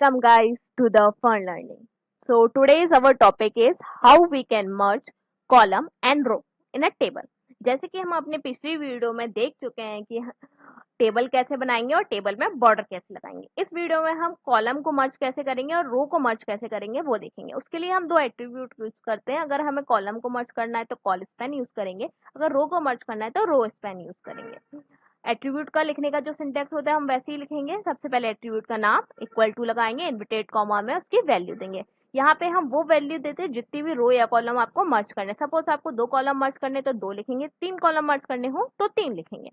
Welcome guys to the fun learning. So today's our topic is how we can merge column and row in a table. जैसे कि हम अपने पिछली video में देख चुके हैं कि टेबल कैसे बनाएंगे और टेबल में बॉर्डर कैसे लगाएंगे। इस वीडियो में हम कॉलम को मर्ज कैसे करेंगे और रो को मर्ज कैसे करेंगे वो देखेंगे। उसके लिए हम दो एट्रीब्यूट यूज करते हैं। अगर हमें कॉलम को मर्ज करना है तो कॉल स्पैन यूज करेंगे, अगर रो को मर्ज करना है तो रो स्पैन यूज करेंगे। एट्रीब्यूट का लिखने का जो सिंटेक्स होता है हम वैसे ही लिखेंगे। सबसे पहले एट्रीब्यूट का नाम इक्वल टू लगाएंगे, इनवर्टेड कॉमा में उसकी वैल्यू देंगे। यहाँ पे हम वो वैल्यू देते हैं जितनी भी रो या कॉलम आपको मर्ज करने। सपोज आपको 2 कॉलम मर्ज करने तो 2 लिखेंगे, 3 कॉलम मर्ज करने हो तो 3 लिखेंगे।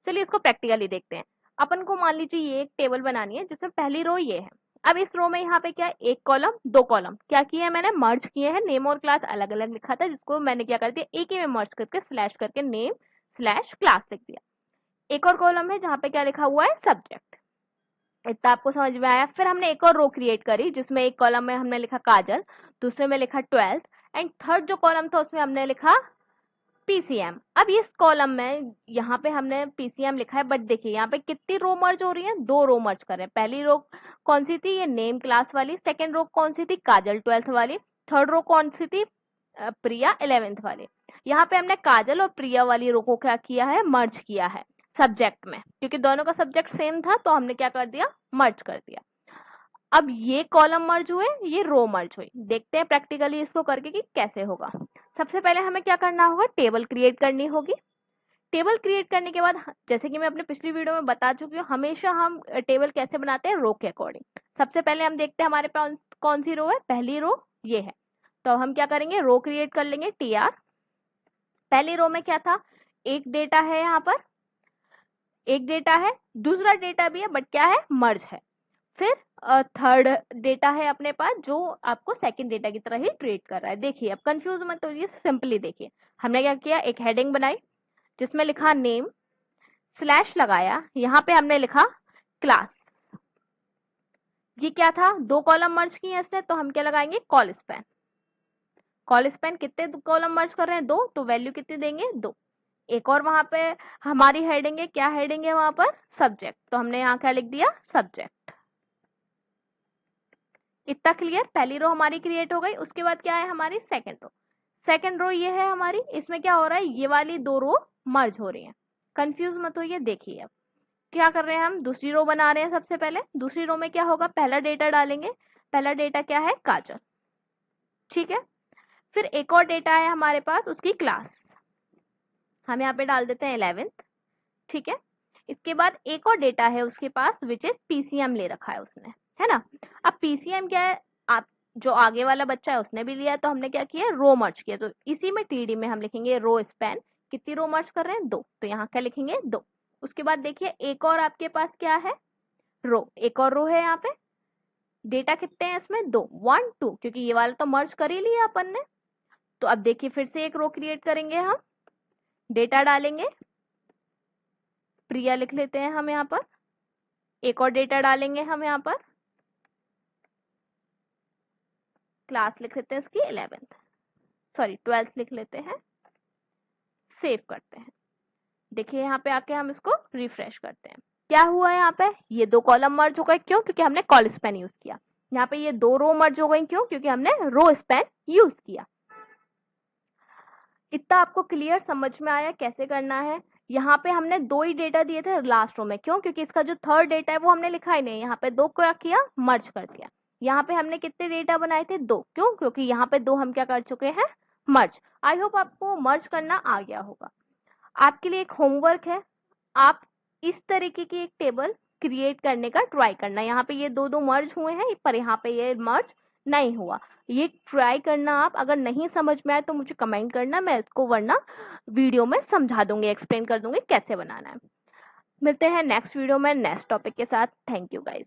चलिए इसको प्रैक्टिकली देखते हैं। अपन को मान लीजिए ये एक टेबल बनानी है जिसमें पहली रो ये है। अब इस रो में यहाँ पे क्या है, एक कॉलम 2 कॉलम क्या किए हैं मैंने, मर्ज किए हैं। नेम और क्लास अलग अलग लिखा था जिसको मैंने क्या कर दिया, एक ही में मर्ज करके स्लैश करके नेम स्लैश क्लास लिख दिया। एक और कॉलम है जहाँ पे क्या लिखा हुआ है, सब्जेक्ट। इतना आपको समझ में आया। फिर हमने एक और रो क्रिएट करी जिसमें एक कॉलम में हमने लिखा काजल, दूसरे में लिखा 12th एंड थर्ड जो कॉलम था उसमें हमने लिखा पीसीएम। अब इस कॉलम में यहाँ पे हमने पीसीएम लिखा है, बट देखिए यहाँ पे कितनी रो मर्ज हो रही है, 2 रो मर्ज कर रहे हैं। पहली रो कौन सी थी, ये नेम क्लास वाली। सेकेंड रो कौन सी थी, काजल 12th वाली। थर्ड रो कौन सी थी, प्रिया 11th वाली। यहाँ पे हमने काजल और प्रिया वाली रो को क्या किया है, मर्ज किया है सब्जेक्ट में। क्योंकि दोनों का सब्जेक्ट सेम था तो हमने क्या कर दिया, मर्ज कर दिया। अब ये कॉलम मर्ज हुए, ये रो मर्ज हुई। देखते हैं प्रैक्टिकली इसको करके कि कैसे होगा। सबसे पहले हमें क्या करना होगा, टेबल क्रिएट करनी होगी। टेबल क्रिएट करने के बाद जैसे कि मैं अपने पिछली वीडियो में बता चुकी हूँ, हमेशा हम टेबल कैसे बनाते हैं, रो के अकॉर्डिंग। सबसे पहले हम देखते हैं हमारे पास कौन सी रो है, पहली रो ये है। तो हम क्या करेंगे, रो क्रिएट कर लेंगे टीआर। पहली रो में क्या था, एक डेटा है, यहाँ पर एक डेटा है, दूसरा डेटा भी है बट क्या है, मर्ज है। फिर थर्ड डेटा है अपने पास जो आपको सेकंड डेटा की तरह ही ट्रीट कर रहा है। देखिए अब कंफ्यूज मत होइए, सिंपली देखिए। हमने क्या किया, एक हेडिंग बनाई जिसमें लिखा नेम, स्लैश लगाया, यहाँ पे हमने लिखा क्लास। ये क्या था, 2 कॉलम मर्ज किए हैं इसने तो हम क्या लगाएंगे, कॉल स्पैन। कॉल स्पैन कितने कॉलम मर्ज कर रहे हैं, 2, तो वैल्यू कितनी देंगे, 2। एक और वहां पे हमारी हेडिंग है, क्या हेडिंग है वहां पर, सब्जेक्ट, तो हमने यहाँ क्या लिख दिया, सब्जेक्ट। इतना क्लियर, पहली रो हमारी क्रिएट हो गई। उसके बाद क्या है हमारी सेकंड रो। सेकंड रो ये है हमारी, इसमें क्या हो रहा है, ये वाली 2 रो मर्ज हो रही हैं। कंफ्यूज मत होइए, देखिए अब क्या कर रहे हैं, हम दूसरी रो बना रहे हैं। सबसे पहले दूसरी रो में क्या होगा, पहला डेटा डालेंगे। पहला डेटा क्या है, काजल, ठीक है। फिर एक और डेटा है हमारे पास, उसकी क्लास, हम यहाँ पे डाल देते हैं 11th, ठीक है। इसके बाद एक और डेटा है उसके पास विच इज पीसीएम ले रखा है उसने, है ना। अब पीसीएम क्या है, आप जो आगे वाला बच्चा है उसने भी लिया, तो हमने क्या किया, रो मर्ज किया। तो इसी में टीडी में हम लिखेंगे रो स्पैन। कितनी रो मर्ज कर रहे हैं, 2, तो यहाँ क्या लिखेंगे, 2। उसके बाद देखिए एक और आपके पास क्या है, रो, एक और रो है यहाँ पे। डेटा कितने हैं इसमें, 2, 1 2, क्योंकि ये वाला तो मर्ज कर ही लिया अपन ने। तो अब देखिए फिर से एक रो क्रिएट करेंगे हम, डेटा डालेंगे, प्रिया लिख लेते हैं हम यहाँ पर। एक और डेटा डालेंगे हम यहाँ पर, क्लास लिख लेते हैं इसकी 11th, सॉरी 12th लिख लेते हैं। सेव करते हैं। देखिए यहाँ पे आके हम इसको रिफ्रेश करते हैं। क्या हुआ है यहाँ पे, ये 2 कॉलम मर्ज हो गए, क्यों, क्योंकि हमने कॉल स्पैन यूज किया। यहाँ पे ये 2 रो मर्ज हो गई, क्यों, क्योंकि हमने रो स्पैन यूज किया। इतना आपको क्लियर समझ में आया कैसे करना है। यहाँ पे हमने 2 ही डेटा दिए थे लास्ट रो में, क्यों, क्योंकि इसका जो थर्ड डेटा है वो हमने लिखा ही नहीं। यहाँ पे 2 क्या किया, मर्ज कर दिया। यहाँ पे हमने कितने डेटा बनाए थे, 2, क्यों, क्योंकि यहाँ पे 2 हम क्या कर चुके हैं, मर्ज। आई होप आपको मर्ज करना आ गया होगा। आपके लिए एक होमवर्क है, आप इस तरीके की एक टेबल क्रिएट करने का ट्राई करना। यहाँ पे ये 2 मर्ज हुए हैं पर यहाँ पे ये मर्ज नहीं हुआ। ये ट्राई करना आप, अगर नहीं समझ में आए तो मुझे कमेंट करना, मैं इसको वरना वीडियो में समझा दूंगी, एक्सप्लेन कर दूंगी कैसे बनाना है। मिलते हैं नेक्स्ट वीडियो में नेक्स्ट टॉपिक के साथ। Thank you guys.